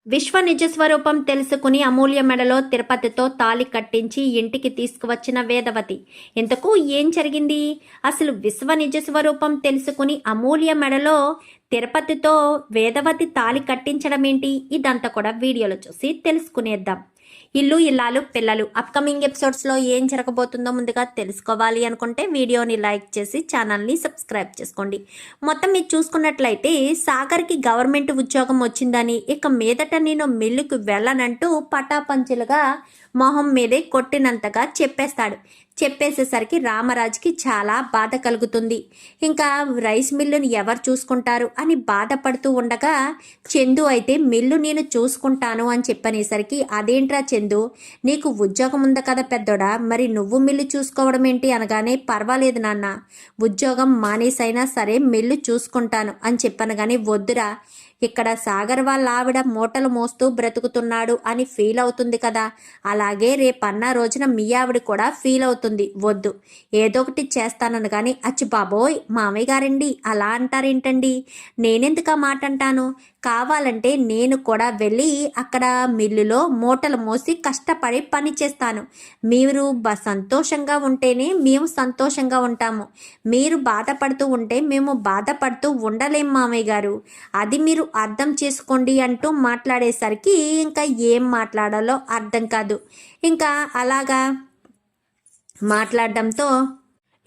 విశ్వ నిజ స్వరూపం తెలుసుకుని అమూల్య మెడలో తిరుపతితో తాళి కట్టించి ఇంటికి తీసుకువచ్చిన వేదవతి. ఇంతకు ఏం జరిగింది? అసలు విశ్వ నిజ స్వరూపం తెలుసుకుని అమూల్య మెడలో తిరుపతితో వేదవతి తాళి కట్టించడం ఏంటి? ఇదంతా కూడా వీడియోలో చూసి తెలుసుకునేద్దాం. ఇల్లు ఇల్లాలు పిల్లలు అప్కమింగ్ ఎపిసోడ్స్లో ఏం జరగబోతుందో ముందుగా తెలుసుకోవాలి అనుకుంటే వీడియోని లైక్ చేసి ఛానల్ని సబ్స్క్రైబ్ చేసుకోండి. మొత్తం మీరు చూసుకున్నట్లయితే సాగర్కి గవర్నమెంట్ ఉద్యోగం వచ్చిందని ఇక మీదట నేను మిల్లుకు వెళ్ళనంటూ పటాపంచులుగా మొహం మీదే కొట్టినంతగా చెప్పేస్తాడు. చెప్పేసేసరికి రామరాజుకి చాలా బాధ కలుగుతుంది. ఇంకా రైస్ మిల్లుని ఎవరు చూసుకుంటారు అని బాధపడుతూ ఉండగా చందు అయితే మిల్లు నేను చూసుకుంటాను అని చెప్పనేసరికి, అదేంట్రా చందు, నీకు ఉద్యోగం ఉంది కదా పెద్దోడా, మరి నువ్వు మిల్లు చూసుకోవడం ఏంటి అనగానే, పర్వాలేదు నాన్న, ఉద్యోగం మానేసైనా సరే మిల్లు చూసుకుంటాను అని చెప్పనగానే, వద్దురా, ఇక్కడ సాగర్ వాళ్ళ ఆవిడ మూటలు మోస్తూ బ్రతుకుతున్నాడు అని ఫీల్ అవుతుంది కదా, అలాగే రేపన్న రోజున మీ ఆవిడ కూడా ఫీల్ అవుతుంది, వద్దు, ఏదో ఒకటి చేస్తానని. కానీ అచ్చి బాబోయ్ మామయ్య గారండి అలా అంటారేంటండి, నేనెందుకు ఆ మాట అంటాను, కావాలంటే నేను కూడా వెళ్ళి అక్కడ మిల్లులో మూటలు మోసి కష్టపడి పని చేస్తాను. మీరు సంతోషంగా ఉంటేనే మేము సంతోషంగా ఉంటాము, మీరు బాధపడుతూ ఉంటే మేము బాధపడుతూ ఉండలేం మామయ్య గారు, అది మీరు అర్థం చేసుకోండి అంటూ మాట్లాడేసరికి ఇంకా ఏం మాట్లాడాలో అర్థం కాదు. ఇంకా అలాగా మాట్లాడడంతో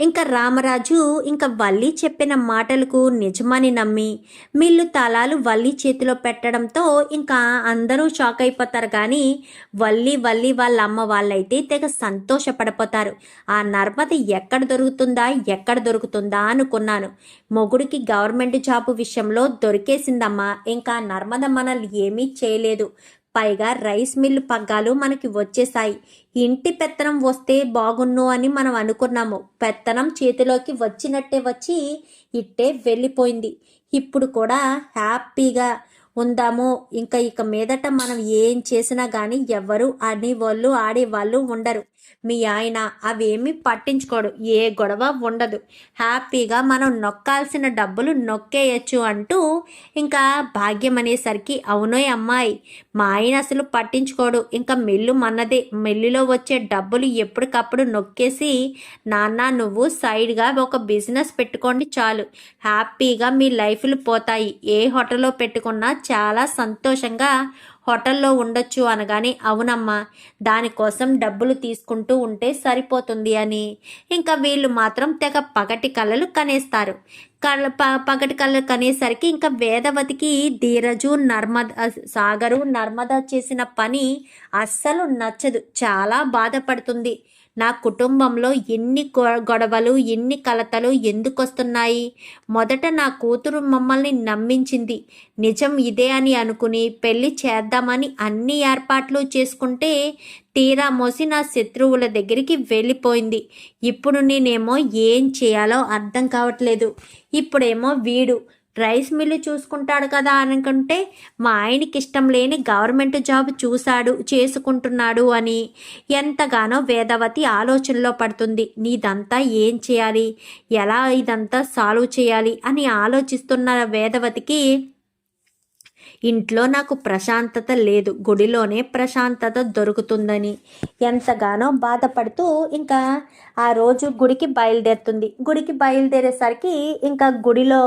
ఇంకా రామరాజు ఇంకా వల్లి చెప్పిన మాటలకు నిజమని నమ్మి మిల్లు తాళాలు వల్లి చేతిలో పెట్టడంతో ఇంకా అందరూ షాక్ అయిపోతారు. కానీ వల్లి వాళ్ళ అమ్మ వాళ్ళైతే తెగ సంతోషపడిపోతారు. ఆ నర్మద ఎక్కడ దొరుకుతుందా అనుకున్నాను, మొగుడికి గవర్నమెంట్ జాబ్ విషయంలో దొరికేసిందమ్మా, ఇంకా నర్మద మనల్ని ఏమీ చేయలేదు, పైగా రైస్ మిల్లు పగ్గాలు మనకి వచ్చేసాయి, ఇంటి పెత్తనం వస్తే బాగున్ను అని మనం అనుకున్నాము, పెత్తనం చేతిలోకి వచ్చినట్టే వచ్చి ఇట్టే వెళ్ళిపోయింది, ఇప్పుడు కూడా హ్యాపీగా ఉందాము, ఇక మీదట మనం ఏం చేసినా కానీ ఎవ్వరు అనేవాళ్ళు ఆడేవాళ్ళు ఉండరు, మీ ఆయన అవేమీ పట్టించుకోడు, ఏ గొడవ ఉండదు, హ్యాపీగా మనం నొక్కాల్సిన డబ్బులు నొక్కేయచ్చు అంటూ ఇంకా భాగ్యం అనేసరికి, అవునోయ్ అమ్మాయి, మా ఆయన అసలు పట్టించుకోడు, ఇంకా మిల్లు మన్నదే, మిల్లులో వచ్చే డబ్బులు ఎప్పటికప్పుడు నొక్కేసి, నాన్న నువ్వు సైడ్గా ఒక బిజినెస్ పెట్టుకోండి చాలు, హ్యాపీగా మీ లైఫ్లు పోతాయి, ఏ హోటల్లో పెట్టుకున్నా చాలా సంతోషంగా హోటల్లో ఉండొచ్చు అనగానే, అవునమ్మా, దానికోసం డబ్బులు తీసుకుంటూ ఉంటే సరిపోతుంది అని ఇంకా వీళ్ళు మాత్రం తెగ పగటి కళ్ళలు కనేస్తారు. పగటి కళ్ళలు కనేసరికి ఇంకా వేదవతికి ధీరజు సాగరు నర్మద చేసిన పని అస్సలు నచ్చదు, చాలా బాధపడుతుంది. నా కుటుంబంలో ఎన్ని గొడవలు ఎన్ని కలతలు ఎందుకు వస్తున్నాయి, మొదట నా కూతురు మమ్మల్ని నమ్మించింది, నిజం ఇదే అని అనుకుని పెళ్లి చేద్దామని అన్ని ఏర్పాట్లు చేసుకుంటే తీరా మోసి నా శత్రువుల దగ్గరికి వెళ్ళిపోయింది, ఇప్పుడు నేనేమో ఏం చేయాలో అర్థం కావట్లేదు, ఇప్పుడేమో వీడు రైస్ మిల్లు చూసుకుంటాడు కదా అనుకుంటే మా ఆయనకి ఇష్టం లేని గవర్నమెంట్ జాబ్ చేసుకుంటున్నాడు అని ఎంతగానో వేదవతి ఆలోచనలో పడుతుంది. నీదంతా ఏం చేయాలి, ఎలా ఇదంతా సాల్వ్ చేయాలి అని ఆలోచిస్తున్న వేదవతికి ఇంట్లో నాకు ప్రశాంతత లేదు, గుడిలోనే ప్రశాంతత దొరుకుతుందని ఎంతగానో బాధపడుతూ ఇంకా ఆ రోజు గుడికి బయలుదేరేసరికి ఇంకా గుడిలో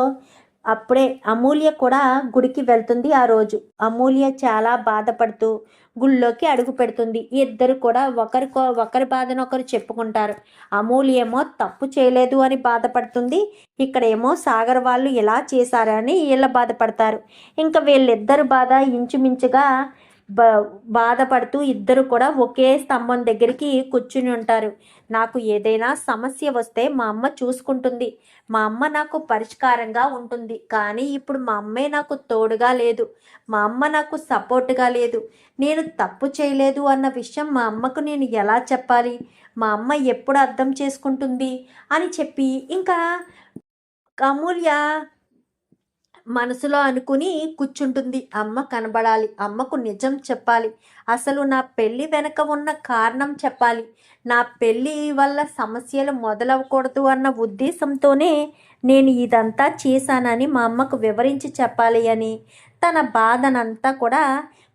అప్పుడే అమూల్య కూడా గుడికి వెళ్తుంది. ఆ రోజు అమూల్య చాలా బాధపడుతూ గుళ్ళోకి అడుగు పెడుతుంది. ఇద్దరు కూడా ఒకరి బాధను ఒకరు చెప్పుకుంటారు. అమూల్య ఏమో తప్పు చేయలేదు అని బాధపడుతుంది, ఇక్కడేమో సాగర్ వాళ్ళు ఎలా చేశారని వీళ్ళ బాధపడతారు. ఇంకా వీళ్ళిద్దరు బాధ ఇంచుమించుగా బాధపడుతూ ఇద్దరు కూడా ఒకే స్తంభం దగ్గరికి కూర్చుని ఉంటారు. నాకు ఏదైనా సమస్య వస్తే మా అమ్మ చూసుకుంటుంది, మా అమ్మ నాకు పరిష్కారంగా ఉంటుంది, కానీ ఇప్పుడు మా అమ్మే నాకు తోడుగా లేదు, మా అమ్మ నాకు సపోర్ట్గా లేదు, నేను తప్పు చేయలేదు అన్న విషయం మా అమ్మకు నేను ఎలా చెప్పాలి, మా అమ్మ ఎప్పుడు అర్థం చేసుకుంటుంది అని చెప్పి ఇంకా అమూల్య మనసులో అనుకుని కూర్చుంటుంది. అమ్మ కనబడాలి, అమ్మకు నిజం చెప్పాలి, అసలు నా పెళ్ళి వెనక ఉన్న కారణం చెప్పాలి, నా పెళ్ళి వల్ల సమస్యలు మొదలవకూడదు అన్న ఉద్దేశంతోనే నేను ఇదంతా చేశానని మా అమ్మకు వివరించి చెప్పాలి అని తన బాధనంతా కూడా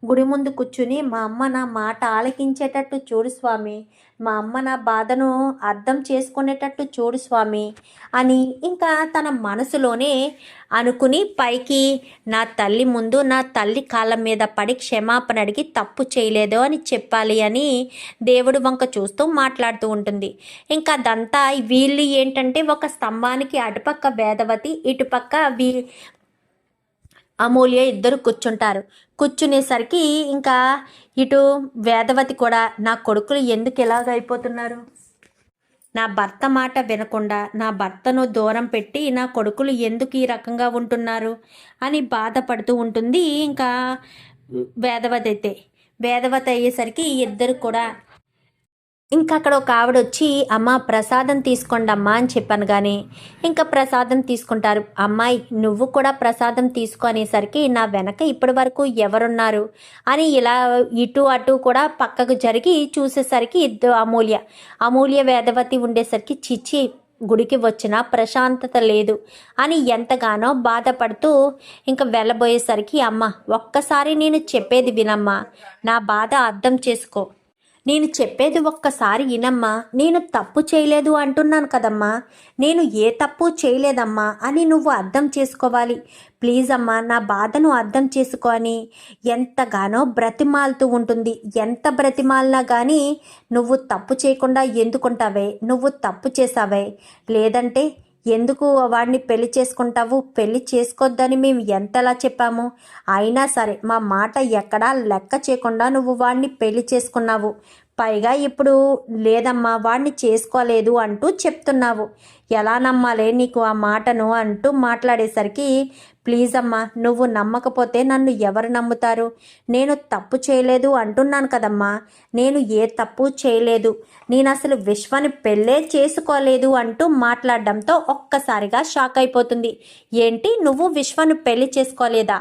గుడి ముందు కూర్చుని, మా అమ్మ నా మాట ఆలకించేటట్టు చూడు స్వామి, మా అమ్మ నా బాధను అర్థం చేసుకునేటట్టు చూడు స్వామి అని ఇంకా తన మనసులోనే అనుకుని పైకి నా తల్లి ముందు నా తల్లి కాళ్ళ మీద పడి క్షమాపణ అడిగి తప్పు చేయలేదు అని చెప్పాలి అని దేవుడు వంక చూస్తూ మాట్లాడుతూ ఉంటుంది. ఇంకా అదంతా వీళ్ళు ఏంటంటే ఒక స్తంభానికి అటుపక్క వేదవతి, ఇటుపక్క అమూల్య ఇద్దరు కూర్చుంటారు. కూర్చునేసరికి ఇంకా ఇటు వేదవతి కూడా నా కొడుకులు ఎందుకు ఎలాగైపోతున్నారు, నా భర్త మాట వినకుండా నా భర్తను దూరం పెట్టి నా కొడుకులు ఎందుకు ఈ రకంగా ఉంటున్నారు అని బాధపడుతూ ఉంటుంది. ఇంకా వేదవతి అయ్యేసరికి ఇద్దరు కూడా ఇంకా అక్కడ ఒక ఆవిడ వచ్చి అమ్మ ప్రసాదం తీసుకోండి అమ్మా అని చెప్పాను. కానీ ఇంకా ప్రసాదం తీసుకుంటారు. అమ్మాయి నువ్వు కూడా ప్రసాదం తీసుకో అనేసరికి నా వెనక ఇప్పటి వరకు ఎవరున్నారు అని ఇలా ఇటు అటు కూడా పక్కకు జరిగి చూసేసరికి ఇద్దరు అమూల్య వేదవతి ఉండేసరికి చిచ్చి గుడికి వచ్చిన ప్రశాంతత లేదు అని ఎంతగానో బాధపడుతూ ఇంకా వెళ్ళబోయేసరికి అమ్మ ఒక్కసారి నేను చెప్పేది వినమ్మా, నా బాధ అర్థం చేసుకో, నేను చెప్పేది ఒక్కసారి వినమ్మా, నేను తప్పు చేయలేదు అంటున్నాను కదమ్మా, నేను ఏ తప్పు చేయలేదమ్మా అని నువ్వు అర్థం చేసుకోవాలి, ప్లీజ్ అమ్మా నా బాధను అర్థం చేసుకో అని ఎంతగానో బ్రతిమాలుతూ ఉంటుంది. ఎంత బ్రతిమాలినా కానీ నువ్వు తప్పు చేయకుండా ఎందుకుంటావే, నువ్వు తప్పు చేసావే, లేదంటే ఎందుకు వాడిని పెళ్లి చేసుకుంటావు, పెళ్లి చేసుకోవద్దని మేము ఎంతలా చెప్పాము, అయినా సరే మా మాట ఎక్కడా లెక్క చేయకుండా నువ్వు వాడిని పెళ్లి చేసుకున్నావు, పైగా ఇప్పుడు లేదమ్మా వాడిని చేసుకోలేదు అంటూ చెప్తున్నావు, ఎలా నమ్మాలే నీకు ఆ మాటను అంటూ మాట్లాడేసరికి ప్లీజ్ అమ్మా నువ్వు నమ్మకపోతే నన్ను ఎవరు నమ్ముతారు, నేను తప్పు చేయలేదు అంటున్నాను కదమ్మా, నేను ఏ తప్పు చేయలేదు, నేను అసలు విశ్వని పెళ్ళే చేసుకోలేదు అంటూ మాట్లాడడంతో ఒక్కసారిగా షాక్ అయిపోతుంది. ఏంటి నువ్వు విశ్వను పెళ్లి చేసుకోలేదా,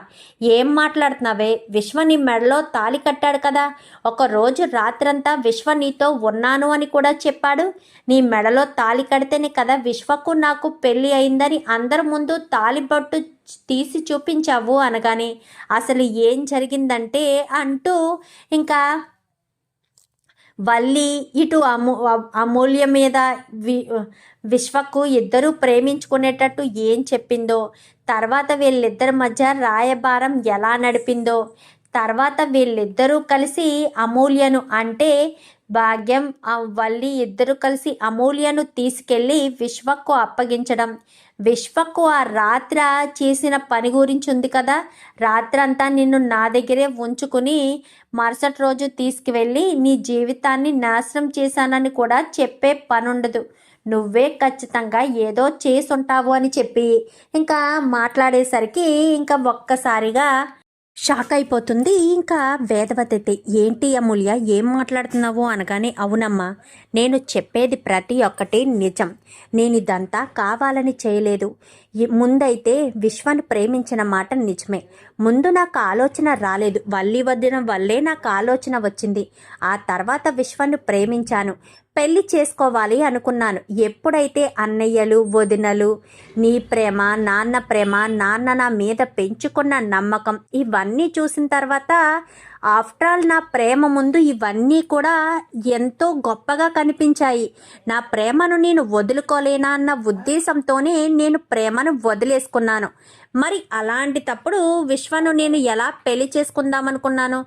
ఏం మాట్లాడుతున్నావే, విశ్వ నీ మెడలో తాళి కట్టాడు కదా, ఒక రోజు రాత్రంతా విశ్వ నీతో ఉన్నాను అని కూడా చెప్పాడు, నీ మెడలో తాళి కడితేనే కదా విశ్వకు నాకు పెళ్ళి అయిందని అందరి ముందు తాళిబొట్టు తీసి చూపించావు అనగానే అసలు ఏం జరిగిందంటే అంటూ ఇంకా వల్లి ఇటు అమూల్య మీద విశ్వకు ఇద్దరూ ప్రేమించుకునేటట్టు ఏం చెప్పిందో, తర్వాత వీళ్ళిద్దరి మధ్య రాయబారం ఎలా నడిపిందో, తర్వాత వీళ్ళిద్దరూ కలిసి అమూల్యను అంటే భాగ్యం వల్లి ఇద్దరు కలిసి అమూల్యను తీసుకెళ్ళి విశ్వకు అప్పగించడం, విశ్వకు ఆ రాత్ర చేసిన పని గురించి ఉంది కదా, రాత్రంతా నిన్ను నా దగ్గరే ఉంచుకుని మరుసటి రోజు తీసుకువెళ్ళి నీ జీవితాన్ని నాశనం చేశానని కూడా చెప్పే పని ఉండదు, నువ్వే ఖచ్చితంగా ఏదో చేసుంటావు అని చెప్పి ఇంకా మాట్లాడేసరికి ఇంకా ఒక్కసారిగా షాక్ అయిపోతుంది. ఇంకా వేదవతి ఏంటి అమూల్య ఏం మాట్లాడుతున్నావు అనగానే అవునమ్మా నేను చెప్పేది ప్రతి ఒక్కటి నిజం, నేను ఇదంతా కావాలని చేయలేదు, ముందైతే విశ్వాన్ని ప్రేమించిన మాట నిజమే, ముందు నాకు ఆలోచన రాలేదు, వల్లి వదిన వల్లే నాకు ఆలోచన వచ్చింది, ఆ తర్వాత విశ్వాన్ని ప్రేమించాను, పెళ్లి చేసుకోవాలి అనుకున్నాను, ఎప్పుడైతే అన్నయ్యలు వదినలు నీ ప్రేమ నాన్న ప్రేమ నాన్న నా మీద పెంచుకున్న నమ్మకం ఇవన్నీ చూసిన తర్వాత ఆఫ్టర్ ఆల్ నా ప్రేమ ముందు ఇవన్నీ కూడా ఎంతో గొప్పగా కనిపించాయి, నా ప్రేమను నేను వదులుకోలేనా అన్న ఉద్దేశంతోనే నేను ప్రేమను వదిలేసుకున్నాను, మరి అలాంటి తప్పుడు విశ్వను నేను ఎలా పెళ్లి చేసుకుందామనుకున్నాను,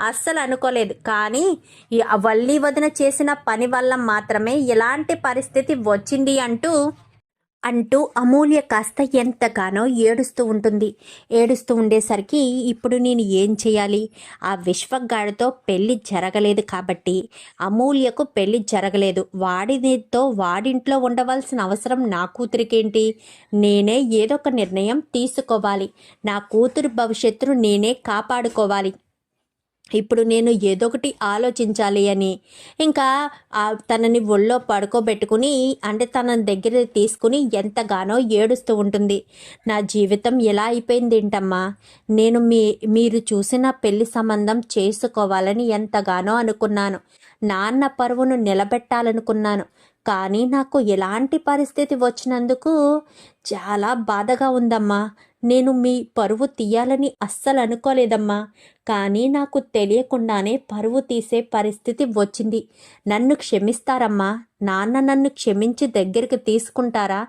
అస్సలు అనుకోలేదు, కానీ ఈ వల్లి వదిన చేసిన పని వల్ల మాత్రమే ఇలాంటి పరిస్థితి వచ్చింది అంటూ అమూల్య కాస్త ఎంతగానో ఏడుస్తూ ఉంటుంది. ఏడుస్తూ ఉండేసరికి ఇప్పుడు నేను ఏం చేయాలి, ఆ విశ్వగాడితో పెళ్ళి జరగలేదు కాబట్టి అమూల్యకు పెళ్ళి జరగలేదు, వాడింట్లో ఉండవలసిన అవసరం నా కూతురికేంటి, నేనే ఏదో ఒక నిర్ణయం తీసుకోవాలి, నా కూతురు భవిష్యత్తును నేనే కాపాడుకోవాలి, ఇప్పుడు నేను ఏదో ఒకటి ఆలోచించాలి అని ఇంకా తనని ఒళ్ళో పడుకోబెట్టుకుని అంటే తన దగ్గర తీసుకుని ఎంతగానో ఏడుస్తూ ఉంటుంది. నా జీవితం ఎలా అయిపోయింది ఏంటమ్మా, నేను మీరు చూసిన పెళ్లి సంబంధం చేసుకోవాలని ఎంతగానో అనుకున్నాను, నాన్న పరువును నిలబెట్టాలనుకున్నాను, కానీ నాకు ఎలాంటి పరిస్థితి వచ్చినందుకు చాలా బాధగా ఉందమ్మా, నేను మీ పరువు తీయాలని అస్సలు అనుకోలేదమ్మా. కానీ నాకు తెలియకుండానే పరువు తీసే పరిస్థితి వచ్చింది. నన్ను క్షమిస్తారమ్మా. నాన్న నన్ను క్షమించి దగ్గరికి తీసుకుంటారా?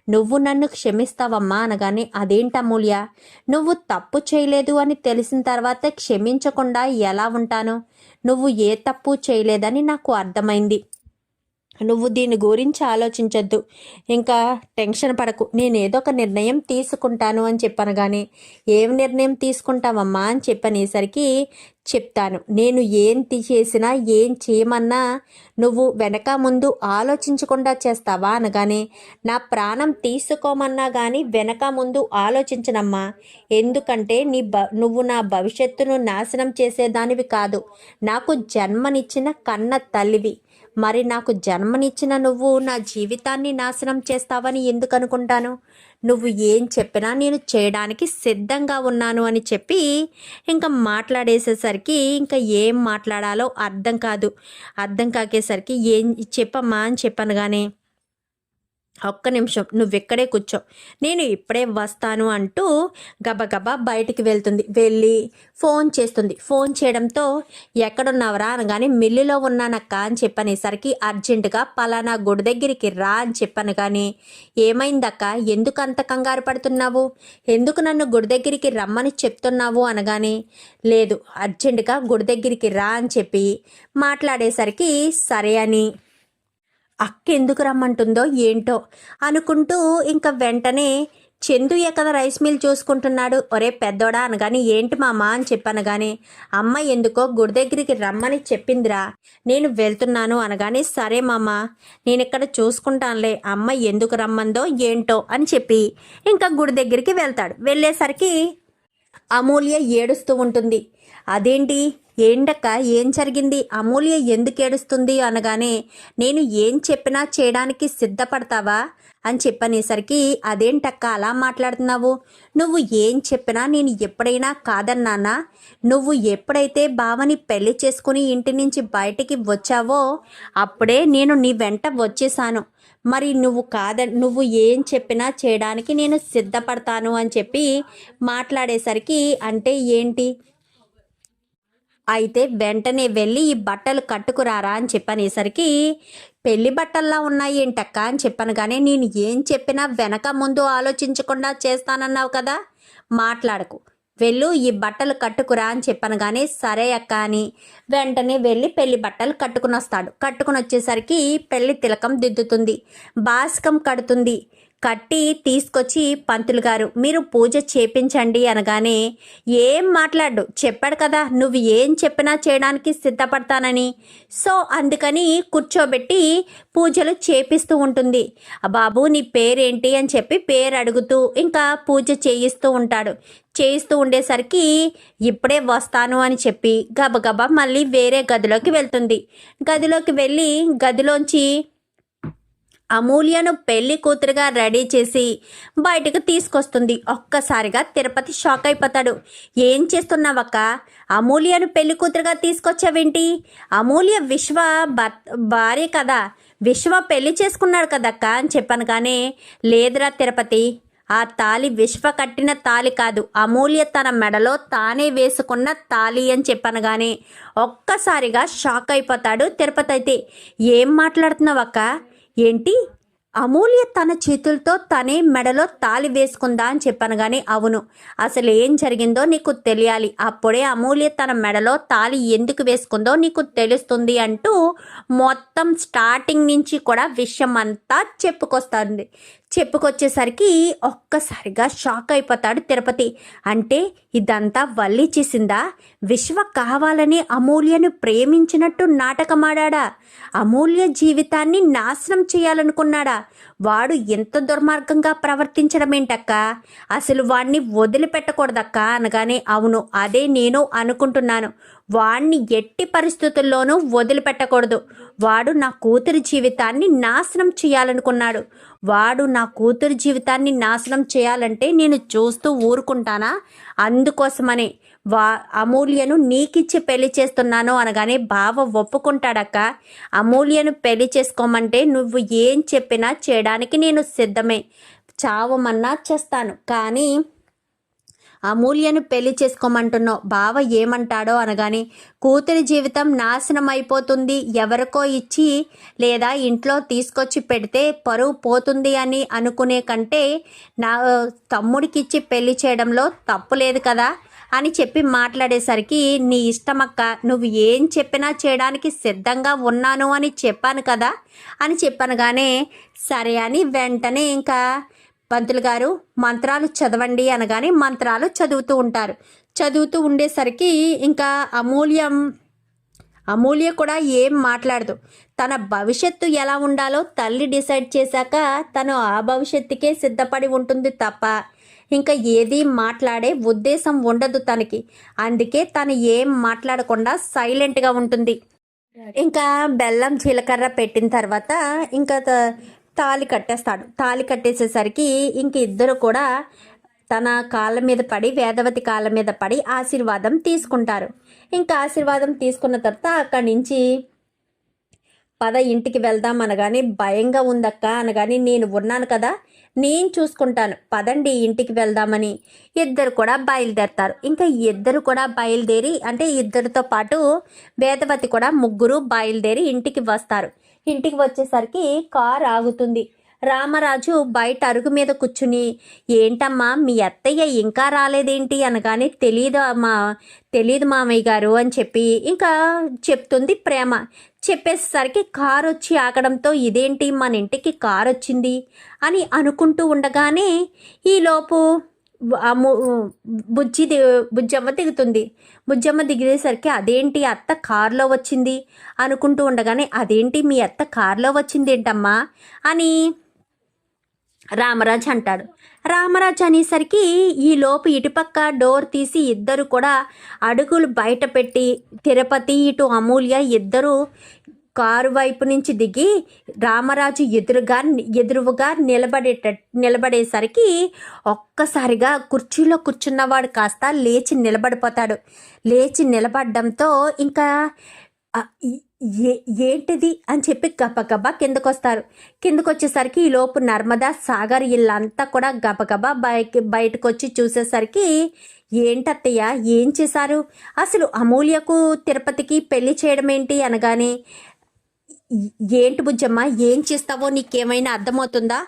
నువ్వు నన్ను క్షమిస్తావమ్మా అనగానే, అదేంటి అమూల్య, నువ్వు తప్పు చేయలేదు అని తెలిసిన తర్వాత క్షమించకుండా ఎలా ఉంటాను? నువ్వు ఏ తప్పు చేయలేదని నాకు అర్థమైంది. నువ్వు దీని గురించి ఆలోచించొద్దు, ఇంకా టెన్షన్ పడకు, నేనేదో ఒక నిర్ణయం తీసుకుంటాను అని చెప్పాను. కానీ ఏం నిర్ణయం తీసుకుంటావమ్మా అని చెప్పనేసరికి, చెప్తాను, నేను ఏం చేసినా ఏం చేయమన్నా నువ్వు వెనక ముందు ఆలోచించకుండా చేస్తావా అనగానే, నా ప్రాణం తీసుకోమన్నా కానీ వెనక ముందు ఆలోచించనమ్మా. ఎందుకంటే నువ్వు నా భవిష్యత్తును నాశనం చేసేదానివి కాదు, నాకు జన్మనిచ్చిన కన్న తల్లివి. మరి నాకు జన్మనిచ్చిన నువ్వు నా జీవితాన్ని నాశనం చేస్తావని ఎందుకు అనుకుంటాను? నువ్వు ఏం చెప్పినా నేను చేయడానికి సిద్ధంగా ఉన్నాను అని చెప్పి ఇంకా మాట్లాడేసేసరికి ఇంకా ఏం మాట్లాడాలో అర్థం కాకేసరికి, ఏం చెప్పమ్మా అని చెప్పాను. కానీ ఒక్క నిమిషం నువ్వెక్కడే కూర్చో, నేను ఇప్పుడే వస్తాను అంటూ గబగబా బయటికి వెళ్ళి ఫోన్ చేస్తుంది. ఫోన్ చేయడంతో, ఎక్కడున్నావరా అనగానే, మిల్లులో ఉన్నానక్క అని చెప్పనేసరికి, అర్జెంటుగా పలానా గుడి దగ్గరికి రా అని చెప్పాను. కానీ ఏమైందక్క, ఎందుకు అంత కంగారు పడుతున్నావు? ఎందుకు నన్ను గుడి దగ్గరికి రమ్మని చెప్తున్నావు అనగానే, లేదు అర్జెంటుగా గుడి దగ్గరికి రా అని చెప్పి మాట్లాడేసరికి, సరే అని, అక్క ఎందుకు రమ్మంటుందో ఏంటో అనుకుంటూ ఇంకా వెంటనే, చందు ఎక్కడ రైస్ మిల్ చూసుకుంటున్నాడు, ఒరే పెద్దోడా అనగాని, ఏంటి మామ అని చెప్పాను. కానీ అమ్మ ఎందుకో గుడి దగ్గరికి రమ్మని చెప్పిందిరా, నేను వెళ్తున్నాను అనగానే, సరే మామ నేను ఇక్కడ చూసుకుంటానులే, అమ్మ ఎందుకు రమ్మందో ఏంటో అని చెప్పి ఇంకా గుడి దగ్గరికి వెళ్తాడు. వెళ్ళేసరికి అమూల్య ఏడుస్తూ ఉంటుంది. అదేంటి, ఏంటక్క ఏం జరిగింది, అమూల్య ఎందుకు ఏడుస్తుంది అనగానే, నేను ఏం చెప్పినా చేయడానికి సిద్ధపడతావా అని చెప్పనేసరికి, అదేంటక్క అలా మాట్లాడుతున్నావు, నువ్వు ఏం చెప్పినా నేను ఎప్పుడైనా కాదన్నానా? నువ్వు ఎప్పుడైతే బావని పెళ్లి చేసుకుని ఇంటి నుంచి బయటికి వచ్చావో అప్పుడే నేను నీ వెంట వచ్చేసాను. మరి నువ్వు ఏం చెప్పినా చేయడానికి నేను సిద్ధపడతాను అని చెప్పి మాట్లాడేసరికి, అంటే ఏంటి, అయితే వెంటనే వెళ్ళి ఈ బట్టలు కట్టుకురారా అని చెప్పనేసరికి, పెళ్లి బట్టల్లా ఉన్నాయి ఏంటక్క అని చెప్పాను. కానీ నేను ఏం చెప్పినా వెనక ముందు ఆలోచించకుండా చేస్తానన్నావు కదా, మాట్లాడకు, వెళ్ళు ఈ బట్టలు కట్టుకురా అని చెప్పాను. కానీ సరే అక్క అని వెంటనే వెళ్ళి పెళ్లి బట్టలు కట్టుకుని వస్తాడు. కట్టుకుని వచ్చేసరికి పెళ్లి తిలకం దిద్దుతుంది, బాసికం కడుతుంది. కట్టి తీసుకొచ్చి, పంతులు గారు మీరు పూజ చేపించండి అనగానే, ఏం మాట్లాడు, చెప్పాడు కదా నువ్వు ఏం చెప్పినా చేయడానికి సిద్ధపడతానని. సో అందుకని కూర్చోబెట్టి పూజలు చేపిస్తూ ఉంటుంది. బాబు నీ పేరేంటి అని చెప్పి పేరు అడుగుతూ ఇంకా పూజ చేయిస్తూ ఉంటాడు. చేయిస్తూ ఉండేసరికి, ఇప్పుడే వస్తాను అని చెప్పి గబగబా మళ్ళీ వేరే గదిలోకి వెళ్తుంది. గదిలోకి వెళ్ళి గదిలోంచి అమూల్యను పెళ్లి కూతురుగా రెడీ చేసి బయటకు తీసుకొస్తుంది. ఒక్కసారిగా తిరుపతి షాక్ అయిపోతాడు. ఏం చేస్తున్నావక్క, అమూల్యను పెళ్లి కూతురుగా తీసుకొచ్చావేంటి? అమూల్య విశ్వ భార్య కదా, విశ్వ పెళ్లి చేసుకున్నాడు కదక్క అని చెప్పాను. కానీ లేదురా తిరుపతి, ఆ తాళి విశ్వ కట్టిన తాళి కాదు, అమూల్య తన మెడలో తానే వేసుకున్న తాళి అని చెప్పాను. కానీ ఒక్కసారిగా షాక్ అయిపోతాడు తిరుపతి. అయితే ఏం మాట్లాడుతున్నావక్క, ఏంటి అమూల్య తన చేతులతో తనే మెడలో తాళి వేసుకుందా అని చెప్పాను. కానీ అవును, అసలు ఏం జరిగిందో నీకు తెలియాలి, అప్పుడే అమూల్య తన మెడలో తాళి ఎందుకు వేసుకుందో నీకు తెలుస్తుంది అంటూ మొత్తం స్టార్టింగ్ నుంచి కూడా విషయం అంతా చెప్పుకొచ్చేసరికి ఒక్కసారిగా షాక్ అయిపోతాడు తిరుపతి. అంటే ఇదంతా వల్లి చేసిందా? విశ్వ కావాలని అమూల్యను ప్రేమించినట్టు నాటకమాడా? అమూల్య జీవితాన్ని నాశనం చేయాలనుకున్నాడా? వాడు ఎంత దుర్మార్గంగా ప్రవర్తించడం ఏంటక్క, అసలు వాడిని వదిలిపెట్టకూడదక్క అనగానే, అవును అదే నేను అనుకుంటున్నాను, వాణ్ణి ఎట్టి పరిస్థితుల్లోనూ వదిలిపెట్టకూడదు. వాడు నా కూతురి జీవితాన్ని నాశనం చేయాలనుకున్నాడు. వాడు నా కూతురి జీవితాన్ని నాశనం చేయాలంటే నేను చూస్తూ ఊరుకుంటానా? అందుకోసమనే అమూల్యను నీకిచ్చి పెళ్లి చేస్తున్నాను అనగానే, బావ ఒప్పుకుంటాడక్క, అమూల్యను పెళ్లి చేసుకోమంటే నువ్వు ఏం చెప్పినా చేయడానికి నేను సిద్ధమే, చావమన్నా చేస్తాను. కానీ అమూల్యను పెళ్లి చేసుకోమంటున్నావు, బావ ఏమంటాడో అనగానే కూతురి జీవితం నాశనం అయిపోతుంది, ఎవరికో ఇచ్చి లేదా ఇంట్లో తీసుకొచ్చి పెడితే పరువు పోతుంది అని అనుకునే కంటే నా తమ్ముడికి ఇచ్చి పెళ్లి చేయడంలో తప్పు లేదు కదా అని చెప్పి మాట్లాడేసరికి, నీ ఇష్టమక్క, నువ్వు ఏం చెప్పినా చేయడానికి సిద్ధంగా ఉన్నాను అని చెప్పాను కదా అని చెప్పనగానే సరే అని వెంటనే ఇంకా పంతులు గారు మంత్రాలు చదవండి అనగానే మంత్రాలు చదువుతూ ఉంటారు. చదువుతూ ఉండేసరికి ఇంకా అమూల్య కూడా ఏం మాట్లాడదు. తన భవిష్యత్తు ఎలా ఉండాలో తల్లి డిసైడ్ చేశాక తను ఆ భవిష్యత్తుకే సిద్ధపడి ఉంటుంది తప్ప ఇంకా ఏది మాట్లాడే ఉద్దేశం ఉండదు తనకి. అందుకే తను ఏం మాట్లాడకుండా సైలెంట్గా ఉంటుంది. ఇంకా బెల్లం జీలకర్ర పెట్టిన తర్వాత ఇంకా తాళి కట్టేస్తాడు. తాళి కట్టేసేసరికి ఇంక ఇద్దరు కూడా తన కాళ్ళ మీద పడి, వేదవతి కాళ్ళ మీద పడి ఆశీర్వాదం తీసుకుంటారు. ఇంకా ఆశీర్వాదం తీసుకున్న తర్వాత అక్కడి నుంచి పద ఇంటికి వెళ్దాం అనగానే భయంగా ఉందక్క అనగానే నేను ఉన్నాను కదా, నేను చూసుకుంటాను, పదండి ఇంటికి వెళ్దామని ఇద్దరు కూడా బయలుదేరతారు. ఇంకా ఇద్దరు కూడా బయలుదేరి అంటే ఇద్దరితో పాటు వేదవతి కూడా ముగ్గురు బయలుదేరి ఇంటికి వస్తారు. ఇంటికి వచ్చేసరికి కార్ ఆగుతుంది. రామరాజు బయట అరుగు మీద కూర్చుని ఏంటమ్మా మీ అత్తయ్య ఇంకా రాలేదేంటి అనగానే తెలీదు మామయ్య గారు అని చెప్పి ఇంకా చెప్తుంది ప్రేమ. చెప్పేసరికి కారు వచ్చి ఆగడంతో ఇదేంటి మన ఇంటికి కారు వచ్చింది అని అనుకుంటూ ఉండగానే ఈలోపు బుజ్జమ్మ దిగుతుంది. బుజ్జమ్మ దిగేసరికి అదేంటి అత్త కారులో వచ్చింది అనుకుంటూ ఉండగానే అదేంటి మీ అత్త కారులో వచ్చింది ఏంటమ్మా అని రామరాజు అంటాడు. రామరాజు అనేసరికి ఈలోపు ఇటుపక్క డోర్ తీసి ఇద్దరు కూడా అడుగులు బయట పెట్టి తిరుపతి ఇటు అమూల్య ఇద్దరు కారు వైపు నుంచి దిగి రామరాజు ఎదురుగా నిలబడేసరికి ఒక్కసారిగా కుర్చీలో కూర్చున్నవాడు కాస్త లేచి నిలబడిపోతాడు. లేచి నిలబడడంతో ఇంకా ఏంటిది అని చెప్పి గబగబా కిందకొస్తారు. కిందకొచ్చేసరికి ఈలోపు నర్మదా సాగర్ ఇల్లంతా కూడా గబగబా బయటకు వచ్చి చూసేసరికి ఏంటత్తయ్య ఏం చేశారు, అసలు అమూల్యకు తిరుపతికి పెళ్లి చేయడం ఏంటి అనగానే ఏంటి బుజ్జమ్మ ఏం చేస్తావో నీకేమైనా అర్థమవుతుందా,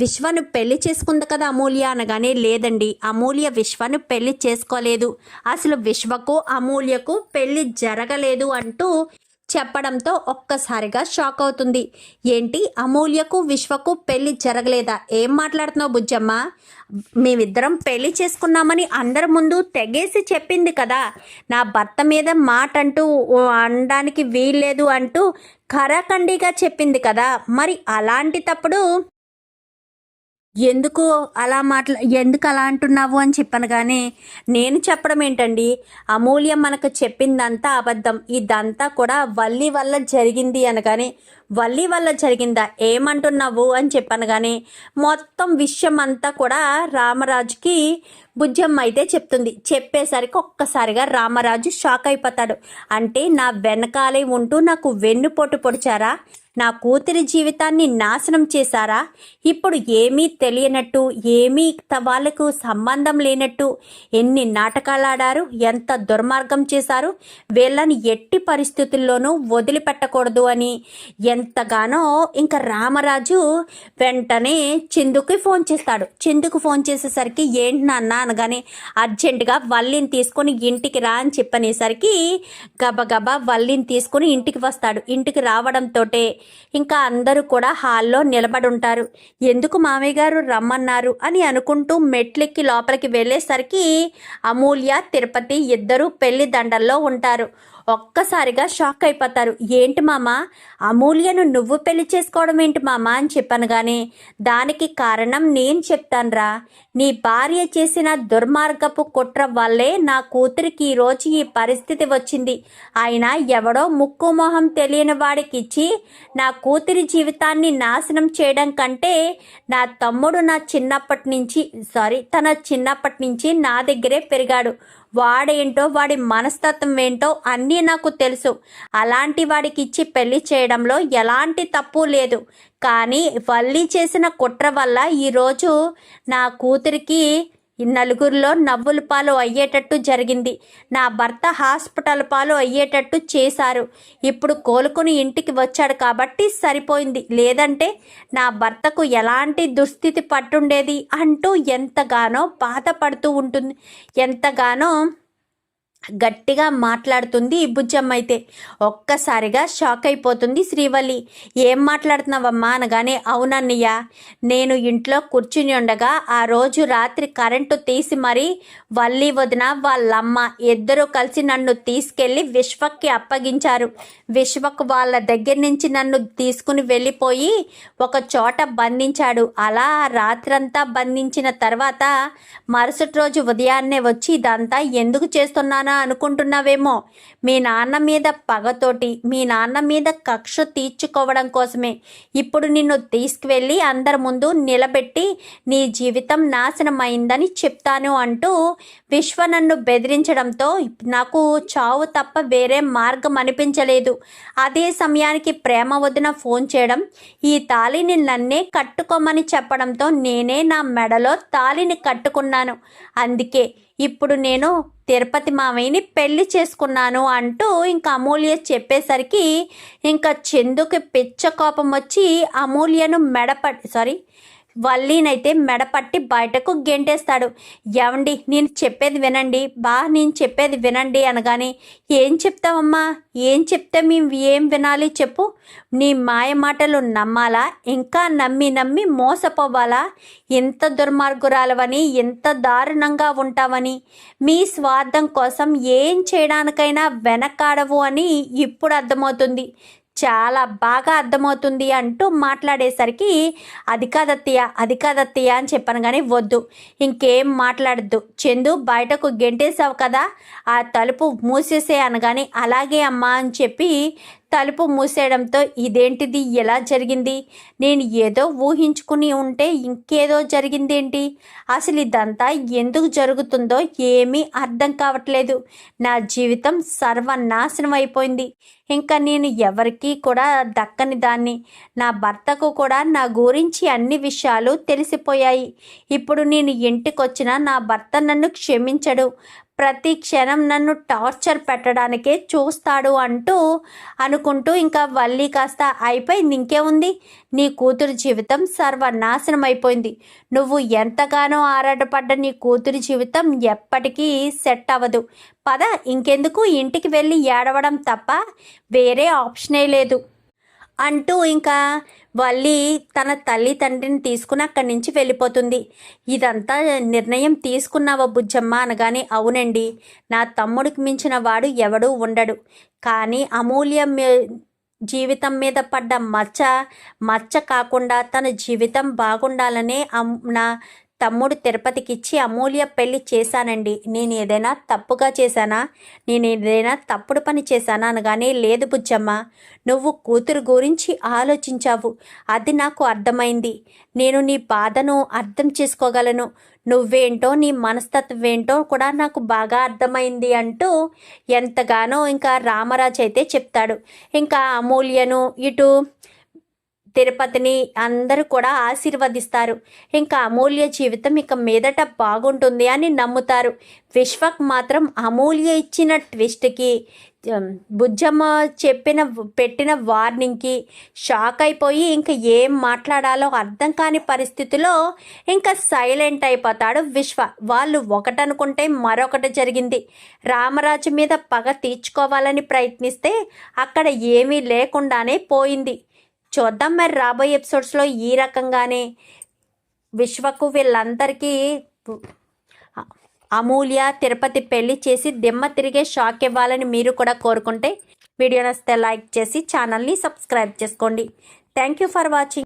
విశ్వను పెళ్లి చేసుకుంది కదా అమూల్య అనగానే లేదండి, అమూల్య విశ్వను పెళ్లి చేసుకోలేదు, అసలు విశ్వకు అమూల్యకు పెళ్లి జరగలేదు అంటూ చెప్పడంతో ఒక్కసారిగా షాక్ అవుతుంది. ఏంటి అమూల్యకు విశ్వకు పెళ్లి జరగలేదా, ఏం మాట్లాడుతున్నావు బుజ్జమ్మ, మేమిద్దరం పెళ్లి చేసుకున్నామని అందరి ముందు తెగేసి చెప్పింది కదా, నా భర్త మీద మాట అంటూ అనడానికి వీల్లేదు అంటూ ఖరాఖండిగా చెప్పింది కదా, మరి అలాంటి తప్పుడు ఎందుకు అలా అంటున్నావు అని చెప్పనగానే నేను చెప్పడం ఏంటండి, అమూల్యం మనకు చెప్పిందంతా అబద్ధం, ఇదంతా కూడా వల్లి వల్ల జరిగింది అనగానే వల్లి వల్ల జరిగిందా ఏమంటున్నావు అని చెప్పనగానే మొత్తం విషయం అంతా కూడా రామరాజుకి బుజ్జమ్మ అయితే చెప్తుంది. చెప్పేసరికి ఒక్కసారిగా రామరాజు షాక్ అయిపోతాడు. అంటే నా వెనకాలే ఉంటూ నాకు వెన్నుపోటు పొడిచారా, నా కూతురి జీవితాన్ని నాశనం చేశారా, ఇప్పుడు ఏమీ తెలియనట్టు ఏమీ వాళ్ళకు సంబంధం లేనట్టు ఎన్ని నాటకాలు ఆడారు, ఎంత దుర్మార్గం చేశారు, వీళ్ళని ఎట్టి పరిస్థితుల్లోనూ వదిలిపెట్టకూడదు అని ఎంతగానో ఇంకా రామరాజు వెంటనే చందుకి ఫోన్ చేస్తాడు. చందుకు ఫోన్ చేసేసరికి ఏంటి నాన్న అనగానే అర్జెంటుగా వల్లిని తీసుకొని ఇంటికి రా అని చెప్పనేసరికి గబగబా వల్లిని తీసుకుని ఇంటికి వస్తాడు. ఇంటికి రావడంతో ఇంకా అందరూ కూడా హాల్లో నిలబడి ఉంటారు. ఎందుకు మామయ్య గారు రమ్మన్నారు అని అనుకుంటూ మెట్లెక్కి లోపలికి వెళ్ళేసరికి అమూల్య తిరుపతి ఇద్దరు పెళ్లి దండల్లో ఉంటారు. ఒక్కసారిగా షాక్ అయిపోతారు. ఏంటి మామ, అమూల్యను నువ్వు పెళ్లి చేసుకోవడం ఏంటి మామ అని చెప్పనగానే దానికి కారణం నేను చెప్తానురా, నీ భార్య చేసిన దుర్మార్గపు కుట్ర వల్లే నా కూతురికి ఈరోజు ఈ పరిస్థితి వచ్చింది. ఆయన ఎవడో ముక్కు మొహం తెలియని వాడికి ఇచ్చి నా కూతురి జీవితాన్ని నాశనం చేయడం కంటే నా తమ్ముడు తన చిన్నప్పటి నుంచి నా దగ్గరే పెరిగాడు, వాడేంటో వాడి మనస్తత్వం ఏంటో అన్నీ నాకు తెలుసు. అలాంటి వాడికి ఇచ్చి పెళ్లి చేయడంలో ఎలాంటి తప్పు లేదు. కానీ వల్లి చేసిన కుట్ర వల్ల ఈరోజు నా కూతురికి ఈ నలుగురిలో నవ్వుల పాలు అయ్యేటట్టు జరిగింది. నా భర్త హాస్పిటల్ పాలు అయ్యేటట్టు చేశారు. ఇప్పుడు కోలుకుని ఇంటికి వచ్చాడు కాబట్టి సరిపోయింది, లేదంటే నా భర్తకు ఎలాంటి దుస్థితి పట్టుండేది అంటూ ఎంతగానో బాధపడుతూ ఉంటుంది. ఎంతగానో గట్టిగా మాట్లాడుతుంది ఈ బుజ్జమ్మ. అయితే ఒక్కసారిగా షాక్ అయిపోతుంది శ్రీవల్లి. ఏం మాట్లాడుతున్నావమ్మా అనగానే, అవునన్నయ్య, నేను ఇంట్లో కూర్చుని ఉండగా ఆ రోజు రాత్రి కరెంటు తీసి మరీ వల్లి వదిన వాళ్ళమ్మ ఇద్దరూ కలిసి నన్ను తీసుకెళ్ళి విశ్వక్కి అప్పగించారు. విశ్వక్ వాళ్ళ దగ్గర నుంచి నన్ను తీసుకుని వెళ్ళిపోయి ఒక చోట బంధించాడు. అలా రాత్రంతా బంధించిన తర్వాత మరుసటి రోజు ఉదయాన్నే వచ్చి ఇదంతా ఎందుకు చేస్తున్నాను అనుకుంటున్నావేమో, మీ నాన్న మీద పగతోటి, మీ నాన్న మీద కక్ష తీర్చుకోవడం కోసమే ఇప్పుడు నిన్ను తీసుకువెళ్ళి అందరి ముందు నిలబెట్టి నీ జీవితం నాశనం అయిందని చెప్తాను అంటూ విశ్వ నన్ను బెదిరించడంతో నాకు చావు తప్ప వేరే మార్గం అనిపించలేదు. అదే సమయానికి ప్రేమ వదిన ఫోన్ చేయడం, ఈ తాళిని నన్నే కట్టుకోమని చెప్పడంతో నేనే నా మెడలో తాళిని కట్టుకున్నాను. అందుకే ఇప్పుడు నేను తిరుపతి మావయ్యని పెళ్లి చేసుకున్నాను అంటూ ఇంకా అమూల్య చెప్పేసరికి ఇంకా చందుకి పిచ్చ కోపం వచ్చి అమూల్యను వల్లీనైతే మెడపట్టి బయటకు గెంటేస్తాడు. ఏమండి, నేను చెప్పేది వినండి, నేను చెప్పేది వినండి అనగానే, ఏం చెప్తావమ్మా, ఏం చెప్తే మేము ఏం వినాలి చెప్పు, నీ మాయ మాటలు నమ్మాలా, ఇంకా నమ్మి నమ్మి మోసపోవాలా, ఎంత దుర్మార్గురాలవని, ఎంత దారుణంగా ఉంటావని, మీ స్వార్థం కోసం ఏం చేయడానికైనా వెనకాడవు అని ఇప్పుడు అర్థమవుతుంది, చాలా బాగా అర్థమవుతుంది అంటూ మాట్లాడేసరికి అది కాదత్తయ్య అని చెప్పాను. కానీ వద్దు, ఇంకేం మాట్లాడద్దు, చందు బయటకు గెంటేసావు కదా, ఆ తలుపు మూసేసే అనగానే అలాగే అమ్మా అని చెప్పి తలుపు మూసేయడంతో ఇదేంటిది, ఎలా జరిగింది, నేను ఏదో ఊహించుకుని ఉంటే ఇంకేదో జరిగిందేంటి, అసలు ఇదంతా ఎందుకు జరుగుతుందో ఏమీ అర్థం కావట్లేదు, నా జీవితం సర్వనాశనం అయిపోయింది, ఇంకా నేను ఎవరికీ కూడా దక్కని దాన్ని, నా భర్తకు కూడా నా గురించి అన్ని విషయాలు తెలిసిపోయాయి, ఇప్పుడు నేను ఇంటికొచ్చినా నా భర్త నన్ను క్షమించడు, ప్రతి క్షణం నన్ను టార్చర్ పెట్టడానికే చూస్తాడు అంటూ అనుకుంటూ ఇంకా వల్లి కాస్త అయిపోయింది, ఇంకేముంది, నీ కూతురు జీవితం సర్వనాశనం అయిపోయింది, నువ్వు ఎంతగానో ఆరాటపడ్డ నీ కూతురి జీవితం ఎప్పటికీ సెట్ అవ్వదు, పద ఇంకెందుకు, ఇంటికి వెళ్ళి ఏడవడం తప్ప వేరే ఆప్షనే లేదు అంటూ ఇంకా వల్లి తన తల్లి తండ్రిని తీసుకుని అక్కడి నుంచి వెళ్ళిపోతుంది. ఇదంతా నిర్ణయం తీసుకున్నావా బుజ్జమ్మ అనగానే, అవునండి, నా తమ్ముడికి మించిన వాడు ఎవడూ ఉండడు, కానీ అమూల్య జీవితం మీద పడ్డ మచ్చ కాకుండా తన జీవితం బాగుండాలనే నా తమ్ముడు తిరుపతికి ఇచ్చి అమూల్య పెళ్లి చేశానండి, నేను ఏదైనా తప్పుగా చేశానా, నేను ఏదైనా తప్పుడు పని చేశానా అనగానే, లేదు బుజ్జమ్మ, నువ్వు కూతురు గురించి ఆలోచించావు, అది నాకు అర్థమైంది, నేను నీ బాధను అర్థం చేసుకోగలను, నువ్వేంటో నీ మనస్తత్వం ఏంటో కూడా నాకు బాగా అర్థమైంది అంటూ ఎంతగానో ఇంకా రామరాజు అయితే చెప్తాడు. ఇంకా అమూల్యను ఇటు తిరుపతిని అందరూ కూడా ఆశీర్వదిస్తారు. ఇంకా అమూల్య జీవితం ఇక మీదట బాగుంటుంది అని నమ్ముతారు. విశ్వక్ మాత్రం అమూల్య ఇచ్చిన ట్విస్ట్కి, బుజ్జమ్మ పెట్టిన వార్నింగ్కి షాక్ అయిపోయి ఇంకా ఏం మాట్లాడాలో అర్థం కాని పరిస్థితిలో ఇంకా సైలెంట్ అయిపోతాడు విశ్వ. వాళ్ళు ఒకటనుకుంటే మరొకటి జరిగింది. రామరాజు మీద పగ తీర్చుకోవాలని ప్రయత్నిస్తే అక్కడ ఏమీ లేకుండానే పోయింది. చూద్దాం మరి రాబోయే ఎపిసోడ్స్లో ఈ రకంగానే విశ్వకు వీళ్ళందరికీ అమూల్య తిరుపతి పెళ్లి చేసి దిమ్మ తిరిగే షాక్ ఇవ్వాలని మీరు కూడా కోరుకుంటే వీడియో నచ్చితే లైక్ చేసి ఛానల్ని సబ్స్క్రైబ్ చేసుకోండి. Thank you for watching.